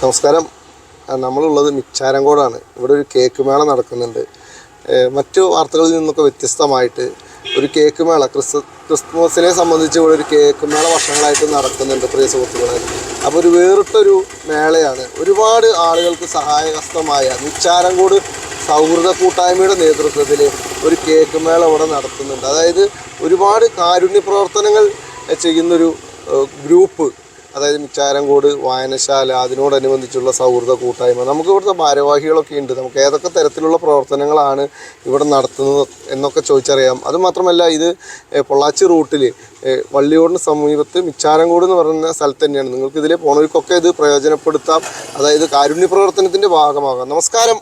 നമസ്കാരം. നമ്മളുള്ളത് മിച്ചാരങ്കോടാണ്. ഇവിടെ ഒരു കേക്ക് മേള നടക്കുന്നുണ്ട്. മറ്റു വാർത്തകളിൽ നിന്നൊക്കെ വ്യത്യസ്തമായിട്ട് ഒരു കേക്ക് മേള ക്രിസ്മസിനെ സംബന്ധിച്ച് ഇവിടെ ഒരു കേക്ക് മേള വർഷങ്ങളായിട്ട് നടക്കുന്നുണ്ട് പ്രിയ സുഹൃത്തുക്കളെ. അപ്പോൾ ഒരു വേറിട്ടൊരു മേളയാണ്. ഒരുപാട് ആളുകൾക്ക് സഹായഹസ്തമായ മിച്ചാരങ്കോട് സൗഹൃദ കൂട്ടായ്മയുടെ നേതൃത്വത്തിൽ ഒരു കേക്ക് മേള ഇവിടെ നടത്തുന്നുണ്ട്. അതായത് ഒരുപാട് കാരുണ്യ പ്രവർത്തനങ്ങൾ ചെയ്യുന്നൊരു ഗ്രൂപ്പ്, അതായത് മിച്ചാരങ്കോട് വായനശാല, അതിനോടനുബന്ധിച്ചുള്ള സൗഹൃദ കൂട്ടായ്മ. നമുക്ക് ഇവിടുത്തെ ഭാരവാഹികളൊക്കെ ഉണ്ട്. നമുക്ക് ഏതൊക്കെ തരത്തിലുള്ള പ്രവർത്തനങ്ങളാണ് ഇവിടെ നടത്തുന്നത് എന്നൊക്കെ ചോദിച്ചറിയാം. അതുമാത്രമല്ല, ഇത് പൊള്ളാച്ചി റൂട്ടിൽ വള്ളിയോടിന് സമീപത്ത് മിച്ചാരങ്കോട് എന്ന് പറയുന്ന സ്ഥലത്ത് തന്നെയാണ്. നിങ്ങൾക്ക് ഇതിൽ പോണവർക്കൊക്കെ ഇത് പ്രയോജനപ്പെടുത്താം. അതായത് കാരുണ്യ പ്രവർത്തനത്തിൻ്റെ ഭാഗമാകാം. നമസ്കാരം.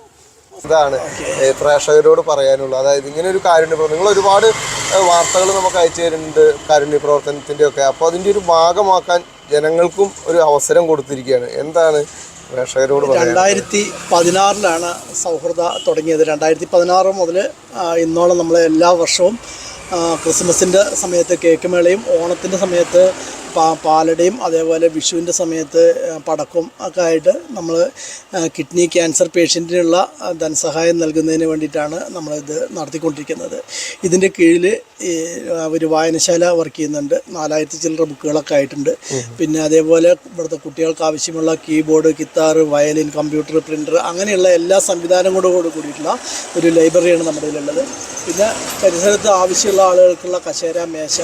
ഇതാണ് പ്രേക്ഷകരോട് പറയാനുള്ളത്. അതായത് ഇങ്ങനെ ഒരു കാരുണ്യപ്രവർത്തനം, നിങ്ങൾ ഒരുപാട് വാർത്തകൾ നമുക്ക് അയച്ചു തരുന്നുണ്ട് കാരുണ്യ പ്രവർത്തനത്തിൻ്റെ ഒക്കെ. അപ്പോൾ അതിൻ്റെ ഒരു ഭാഗമാക്കാൻ ജനങ്ങൾക്കും ഒരു അവസരം കൊടുത്തിരിക്കുകയാണ്. എന്താണ് പ്രേക്ഷകരോട് പറയുന്നത്? 2016 സൗഹൃദ തുടങ്ങിയത്. 2016 മുതൽ ഇന്നോളം നമ്മൾ എല്ലാ വർഷവും ക്രിസ്മസിൻ്റെ സമയത്ത് കേക്ക് മേളയും, ഓണത്തിൻ്റെ സമയത്ത് പാലടയും, അതേപോലെ വിഷുവിൻ്റെ സമയത്ത് പടക്കം ഒക്കെ ആയിട്ട് നമ്മൾ കിഡ്നി ക്യാൻസർ പേഷ്യൻറ്റിനുള്ള ധനസഹായം നൽകുന്നതിന് വേണ്ടിയിട്ടാണ് നമ്മളിത് നടത്തിക്കൊണ്ടിരിക്കുന്നത്. ഇതിൻ്റെ കീഴിൽ ഒരു വായനശാല വർക്ക് ചെയ്യുന്നുണ്ട്. 4000 ചില്ലറ ബുക്കുകളൊക്കെ ആയിട്ടുണ്ട്. പിന്നെ അതേപോലെ ഇവിടുത്തെ കുട്ടികൾക്ക് ആവശ്യമുള്ള keyboard, guitar, violin, computer, printer, അങ്ങനെയുള്ള എല്ലാ സംവിധാനങ്ങളോട് കൂടിയിട്ടുള്ള ഒരു ലൈബ്രറിയാണ് നമ്മുടെ ഇതിലുള്ളത്. പിന്നെ പരിസരത്ത് ആവശ്യമുള്ള ആളുകൾക്കുള്ള കസേര, മേശ,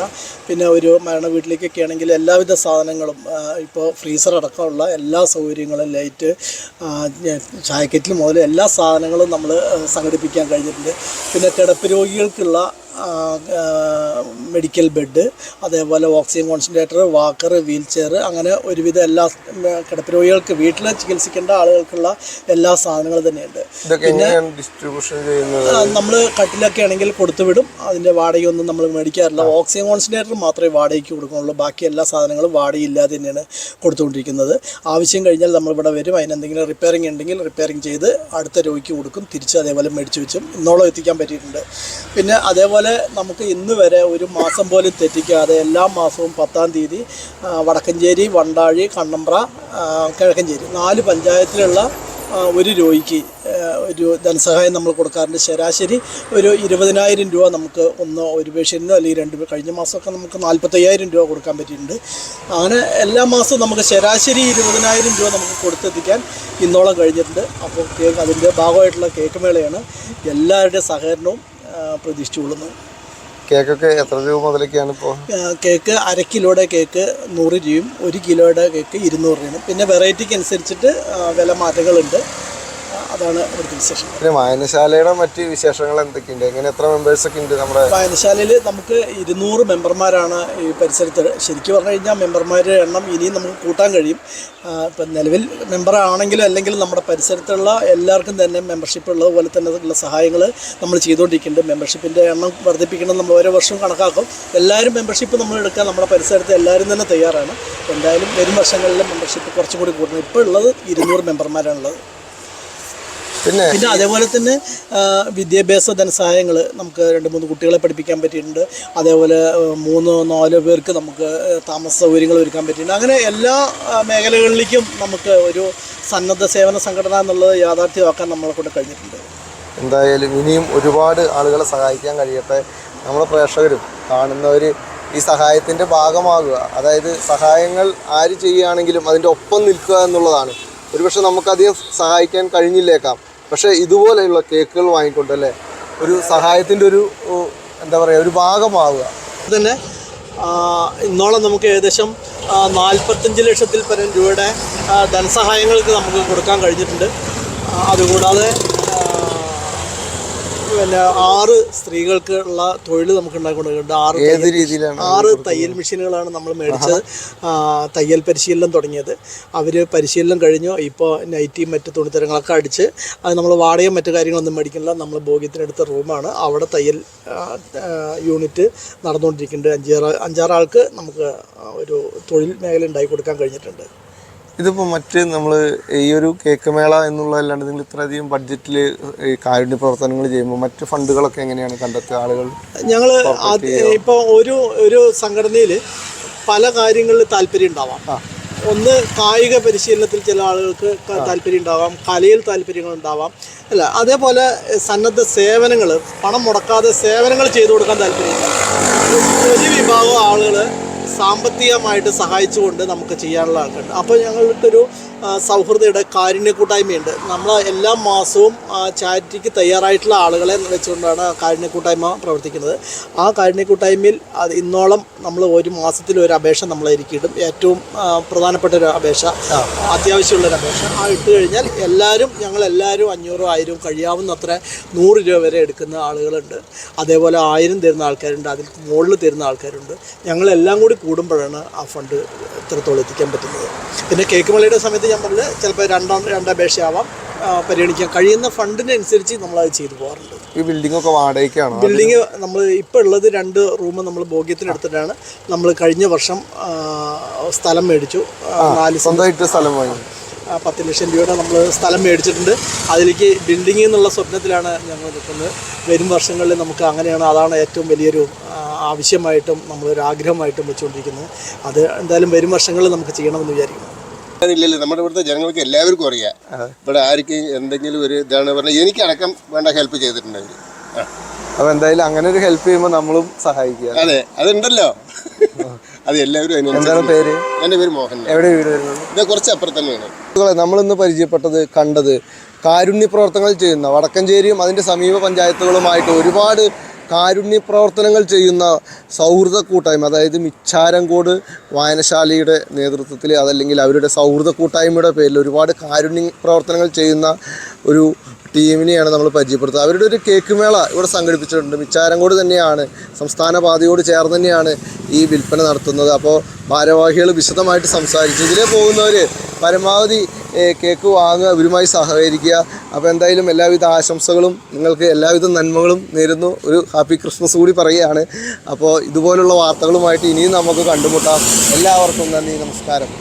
പിന്നെ ഒരു മരണ വീട്ടിലേക്കൊക്കെ ആണെങ്കിൽ എല്ലാവിധ സാധനങ്ങളും, ഇപ്പോൾ ഫ്രീസർ അടക്കമുള്ള എല്ലാ സൗകര്യങ്ങളും, ലൈറ്റ്, ചായക്കറ്റിൽ മുതൽ എല്ലാ സാധനങ്ങളും നമ്മൾ സംഘടിപ്പിക്കാൻ കഴിഞ്ഞിട്ടുണ്ട്. പിന്നെ കിടപ്പ് രോഗികൾക്കുള്ള മെഡിക്കൽ ബെഡ്, അതേപോലെ oxygen concentrator, walker, wheel chair, അങ്ങനെ ഒരുവിധ എല്ലാ കിടപ്പ് രോഗികൾക്ക് വീട്ടിൽ ചികിത്സിക്കേണ്ട ആളുകൾക്കുള്ള എല്ലാ സാധനങ്ങളും തന്നെയുണ്ട്. പിന്നെ നമ്മൾ കട്ടിലൊക്കെ ആണെങ്കിൽ കൊടുത്തുവിടും. അതിൻ്റെ വാടകയൊന്നും നമ്മൾ മേടിക്കാറില്ല. ഓക്സിജൻ കോൺസെൻട്രേറ്റർ മാത്രമേ വാടകയ്ക്ക് കൊടുക്കുന്നുള്ളൂ. ബാക്കി എല്ലാ സാധനങ്ങളും വാടകയില്ലാതെ തന്നെയാണ് കൊടുത്തുകൊണ്ടിരിക്കുന്നത്. ആവശ്യം കഴിഞ്ഞാൽ നമ്മളിവിടെ വരും. അതിനെന്തെങ്കിലും റിപ്പയറിംഗ് ഉണ്ടെങ്കിൽ റിപ്പയറിംഗ് ചെയ്ത് അടുത്ത രോഗിക്ക് കൊടുക്കും. തിരിച്ച് അതേപോലെ മേടിച്ച് വെച്ചും ഇന്നോളം എത്തിക്കാൻ പറ്റിയിട്ടുണ്ട്. പിന്നെ അതേപോലെ നമുക്ക് ഇന്ന് വരെ ഒരു മാസം പോലും തെറ്റിക്കാതെ എല്ലാ മാസവും 10-ാം തീയതി വടക്കഞ്ചേരി, വണ്ടാഴി, കണ്ണമ്പ്ര, കിഴക്കഞ്ചേരി 4 പഞ്ചായത്തിലുള്ള ഒരു രോഗിക്ക് ഒരു ധനസഹായം നമ്മൾ കൊടുക്കാറുണ്ട്. ശരാശരി ഒരു 20,000 രൂപ നമുക്ക് ഒരു പേഷ്യൻറ്റിനോ അല്ലെങ്കിൽ 2 കഴിഞ്ഞ മാസമൊക്കെ നമുക്ക് 45,000 രൂപ കൊടുക്കാൻ പറ്റിയിട്ടുണ്ട്. അങ്ങനെ എല്ലാ മാസവും നമുക്ക് ശരാശരി 20,000 രൂപ നമുക്ക് കൊടുത്തെത്തിക്കാൻ ഇന്നോളം കഴിഞ്ഞിട്ടുണ്ട്. അപ്പോൾ അതിൻ്റെ ഭാഗമായിട്ടുള്ള കേക്ക് മേളയാണ്. എല്ലാവരുടെയും സഹകരണവും പ്രതീക്ഷിച്ചുകൊള്ളുന്നു. കേക്കൊക്കെ എത്ര രൂപ മുതലൊക്കെയാണ് ഇപ്പോൾ? കേക്ക് 1/2 കിലോയുടെ കേക്ക് 100 രൂപയും 1 കിലോയുടെ കേക്ക് 200 രൂപയും. പിന്നെ വെറൈറ്റിക്ക് അനുസരിച്ചിട്ട് വില മാറ്റങ്ങളുണ്ട്. അതാണ് ഇവിടുത്തെ വിശേഷം. പിന്നെ വായനശാലയുടെ മറ്റ് വിശേഷങ്ങൾ എന്തൊക്കെയുണ്ട്? എങ്ങനെ എത്ര മെമ്പേഴ്സൊക്കെ ഉണ്ട്? നമ്മുടെ വായനശാലയിൽ നമുക്ക് 200 മെമ്പർമാരാണ് ഈ പരിസരത്ത്. ശരിക്കും പറഞ്ഞു കഴിഞ്ഞാൽ മെമ്പർമാരുടെ എണ്ണം ഇനിയും നമുക്ക് കൂട്ടാൻ കഴിയും. ഇപ്പം നിലവിൽ മെമ്പറാണെങ്കിലും അല്ലെങ്കിലും നമ്മുടെ പരിസരത്തുള്ള എല്ലാവർക്കും തന്നെ മെമ്പർഷിപ്പ് ഉള്ളതുപോലെ തന്നെ ഉള്ള സഹായങ്ങൾ നമ്മൾ ചെയ്തുകൊണ്ടിരിക്കുന്നുണ്ട്. മെമ്പർഷിപ്പിൻ്റെ എണ്ണം വർദ്ധിപ്പിക്കണം. നമ്മൾ ഓരോ വർഷവും കണക്കാക്കും. എല്ലാവരും മെമ്പർഷിപ്പ് നമ്മൾ എടുക്കാൻ നമ്മുടെ പരിസരത്ത് എല്ലാവരും തന്നെ തയ്യാറാണ്. എന്തായാലും വരും വർഷങ്ങളിൽ മെമ്പർഷിപ്പ് കുറച്ചും കൂടി കൂട്ടണം. ഇപ്പോൾ ഉള്ളത് 200 മെമ്പർമാരാണുള്ളത്. പിന്നെ അതേപോലെ തന്നെ വിദ്യാഭ്യാസ ധനസഹായങ്ങൾ നമുക്ക് 2-3 കുട്ടികളെ പഠിപ്പിക്കാൻ പറ്റിയിട്ടുണ്ട്. അതേപോലെ 3-4 പേർക്ക് നമുക്ക് താമസ സൗകര്യങ്ങൾ ഒരുക്കാൻ പറ്റിയിട്ടുണ്ട്. അങ്ങനെ എല്ലാ മേഖലകളിലേക്കും നമുക്ക് ഒരു സന്നദ്ധ സേവന സംഘടന എന്നുള്ളത് യാഥാർത്ഥ്യമാക്കാൻ നമ്മളെ കൊണ്ട് കഴിഞ്ഞിട്ടുണ്ട്. എന്തായാലും ഇനിയും ഒരുപാട് ആളുകളെ സഹായിക്കാൻ കഴിയട്ടെ. നമ്മുടെ പ്രേക്ഷകരും കാണുന്നവർ ഈ സഹായത്തിൻ്റെ ഭാഗമാകുക. അതായത് സഹായങ്ങൾ ആര് ചെയ്യുകയാണെങ്കിലും അതിൻ്റെ ഒപ്പം നിൽക്കുക എന്നുള്ളതാണ്. ഒരുപക്ഷെ നമുക്കധികം സഹായിക്കാൻ കഴിഞ്ഞില്ലേക്കാം, പക്ഷേ ഇതുപോലെയുള്ള കേക്കുകൾ വാങ്ങിക്കൊണ്ടല്ലേ ഒരു സഹായത്തിൻ്റെ ഒരു എന്താ പറയുക ഒരു ഭാഗമാവുക. തന്നെ ഇന്നോളം നമുക്ക് ഏകദേശം 45 ലക്ഷത്തിൽ പരം രൂപയുടെ ധനസഹായങ്ങൾക്ക് നമുക്ക് കൊടുക്കാൻ കഴിഞ്ഞിട്ടുണ്ട്. അതുകൂടാതെ പിന്നെ 6 സ്ത്രീകൾക്ക് ഉള്ള തൊഴിൽ നമുക്ക് ഉണ്ടാക്കിക്കൊണ്ടിരിക്കുന്നുണ്ട്. 6 തയ്യൽ മെഷീനുകളാണ് നമ്മൾ മേടിച്ചത്. തയ്യൽ പരിശീലനം തുടങ്ങിയത്. അവർ പരിശീലനം കഴിഞ്ഞു. ഇപ്പോൾ നൈറ്റിയും മറ്റ് തുണിത്തരങ്ങളൊക്കെ അടിച്ച് അത് നമ്മൾ വാടകയും മറ്റു കാര്യങ്ങളൊന്നും മേടിക്കുന്നില്ല. നമ്മൾ ഭോഗ്യത്തിനടുത്ത റൂമാണ്. അവിടെ തയ്യൽ യൂണിറ്റ് നടന്നുകൊണ്ടിരിക്കുന്നുണ്ട്. 5-6 ആൾക്ക് നമുക്ക് ഒരു തൊഴിൽ മേഖല ഉണ്ടാക്കി കൊടുക്കാൻ കഴിഞ്ഞിട്ടുണ്ട്. ഇതിപ്പോൾ മറ്റ് നമ്മൾ ഈ ഒരു കേക്ക് മേള എന്നുള്ളതല്ലാണ്ട് നിങ്ങൾ ഇത്രയധികം ബഡ്ജറ്റിൽ ഈ കാരുണ്യ പ്രവർത്തനങ്ങൾ ചെയ്യുമ്പോൾ മറ്റ് ഫണ്ടുകളൊക്കെ എങ്ങനെയാണ് കണ്ടെത്തുക ആളുകൾ? ഞങ്ങൾ ഇപ്പോൾ ഒരു സംഘടനയിൽ പല കാര്യങ്ങളിൽ താല്പര്യം ഉണ്ടാവാം. ഒന്ന് കായിക പരിശീലനത്തിൽ ചില ആളുകൾക്ക് താല്പര്യം ഉണ്ടാവാം, കലയിൽ താല്പര്യങ്ങൾ ഉണ്ടാവാം, അല്ല അതേപോലെ സന്നദ്ധ സേവനങ്ങൾ, പണം മുടക്കാതെ സേവനങ്ങൾ ചെയ്തു കൊടുക്കാൻ താല്പര്യമില്ല. ഒരു വിഭാഗം ആളുകൾ സാമ്പത്തികമായിട്ട് സഹായിച്ചുകൊണ്ട് നമുക്ക് ചെയ്യാനുള്ള ആൾക്കുണ്ട്. അപ്പോൾ ഞങ്ങൾക്കൊരു സൗഹൃദയുടെ കാരുണ്യ കൂട്ടായ്മയുണ്ട്. നമ്മൾ എല്ലാ മാസവും ചാരിറ്റിക്ക് തയ്യാറായിട്ടുള്ള ആളുകളെ വെച്ചുകൊണ്ടാണ് കാരുണ്യ കൂട്ടായ്മ പ്രവർത്തിക്കുന്നത്. ആ കാരുണ്യ കൂട്ടായ്മയിൽ ഇന്നോളം നമ്മൾ ഒരു മാസത്തിൽ ഒരു അപേക്ഷ നമ്മളായിരിക്കും ഏറ്റവും പ്രധാനപ്പെട്ട ഒരു അപേക്ഷ, അത്യാവശ്യമുള്ളൊരു അപേക്ഷ ഇട്ട് കഴിഞ്ഞാൽ ഞങ്ങളെല്ലാവരും 500, 1000 കഴിയാവുന്നത്ര 100 രൂപ വരെ എടുക്കുന്ന ആളുകളുണ്ട്. അതേപോലെ 1000 തരുന്ന ആൾക്കാരുണ്ട്, അതിൽ മുകളിൽ തരുന്ന ആൾക്കാരുണ്ട്. ഞങ്ങളെല്ലാം കൂടി കൂടുമ്പോഴാണ് ആ ഫണ്ട് ഇത്രത്തോളം എത്തിക്കാൻ പറ്റുന്നത്. പിന്നെ കേക്ക് മലയുടെ സമയത്ത് ഞാൻ പറഞ്ഞത് ചിലപ്പോൾ രണ്ടപേക്ഷയാവാം, പരിഗണിക്കാൻ കഴിയുന്ന ഫണ്ടിനനുസരിച്ച് നമ്മളത് ചെയ്തു പോകാറുണ്ട്. ഈ ബിൽഡിംഗ് ഒക്കെ വാടകയ്ക്കാണോ? ബിൽഡിങ് നമ്മൾ ഇപ്പോൾ ഉള്ളത് 2 റൂം നമ്മൾ ഭോഗ്യത്തിനെടുത്തിട്ടാണ്. നമ്മൾ കഴിഞ്ഞ വർഷം സ്ഥലം മേടിച്ചു, 4 സ്വന്തമായിട്ട് സ്ഥലം വാങ്ങി 10 ലക്ഷം രൂപയുടെ നമ്മൾ സ്ഥലം മേടിച്ചിട്ടുണ്ട്. അതിലേക്ക് ബിൽഡിംഗ് എന്നുള്ള സ്വപ്നത്തിലാണ് ഞങ്ങൾ നിൽക്കുന്നത്. വരും വർഷങ്ങളിൽ നമുക്ക് അങ്ങനെയാണ്, അതാണ് ഏറ്റവും വലിയൊരു ആവശ്യമായിട്ടും നമ്മളൊരു ആഗ്രഹമായിട്ടും വെച്ചുകൊണ്ടിരിക്കുന്നത്. അത് എന്തായാലും വരും വർഷങ്ങളിൽ നമുക്ക് ചെയ്യണമെന്ന് വിചാരിക്കുന്നു. ഇല്ലല്ലോ, നമ്മുടെ ഇവിടുത്തെ ജനങ്ങൾക്ക് എല്ലാവർക്കും അറിയാം. ഇവിടെ ആർക്കും എന്തെങ്കിലും ഒരു ഇതാണ് പറഞ്ഞാൽ എനിക്കടക്കം വേണ്ട ഹെൽപ്പ് ചെയ്തിട്ടുണ്ട് അവർ. അപ്പോൾ എന്തായാലും അങ്ങനെ ഒരു ഹെൽപ്പ് ചെയ്യുമ്പോൾ നമ്മളും സഹായിക്കുക. അതെ, അതുണ്ടല്ലോ. അത് എല്ലാവരും. എന്താണ് പേര്? എൻ്റെ പേര് മോഹൻ. എവിടെ വീട് വരുന്നത്? ഇത് കുറച്ച് അപ്പുറം തന്നെയാണ്. നമ്മളിന്ന് പരിചയപ്പെട്ടത്, കണ്ടത് കാരുണ്യ പ്രവർത്തനങ്ങൾ ചെയ്യുന്ന വടക്കഞ്ചേരിയും അതിൻ്റെ സമീപ പഞ്ചായത്തുകളുമായിട്ട് ഒരുപാട് കാരുണ്യ പ്രവർത്തനങ്ങൾ ചെയ്യുന്ന സൗഹൃദ കൂട്ടായ്മ, അതായത് മിച്ചാരങ്കോട് വായനശാലയുടെ നേതൃത്വത്തിൽ, അതല്ലെങ്കിൽ അവരുടെ സൗഹൃദ കൂട്ടായ്മയുടെ പേരിൽ ഒരുപാട് കാരുണ്യ പ്രവർത്തനങ്ങൾ ചെയ്യുന്ന ഒരു ടീമിനെയാണ് നമ്മൾ പരിചയപ്പെടുത്തുന്നത്. അവരുടെ ഒരു കേക്ക് മേള ഇവിടെ സംഘടിപ്പിച്ചിട്ടുണ്ട്. മിച്ചാരങ്കോട് തന്നെയാണ്, സംസ്ഥാന പാതയോട് ചേർന്ന് തന്നെയാണ് ഈ വിൽപ്പന നടത്തുന്നത്. അപ്പോൾ ഭാരവാഹികൾ വിശദമായിട്ട് സംസാരിച്ചു. ഇതിലേ പോകുന്നവർ പരമാവധി കേക്ക് വാങ്ങുക, അവരുമായി സഹകരിക്കുക. അപ്പോൾ എന്തായാലും എല്ലാവിധ ആശംസകളും, നിങ്ങൾക്ക് എല്ലാവിധ നന്മകളും നേരുന്നു. ഒരു ഹാപ്പി ക്രിസ്മസ് കൂടി പറയുകയാണ്. അപ്പോൾ ഇതുപോലുള്ള വാർത്തകളുമായിട്ട് ഇനിയും നമുക്ക് കണ്ടുമുട്ടാം. എല്ലാവർക്കും നന്ദി, നമസ്കാരം.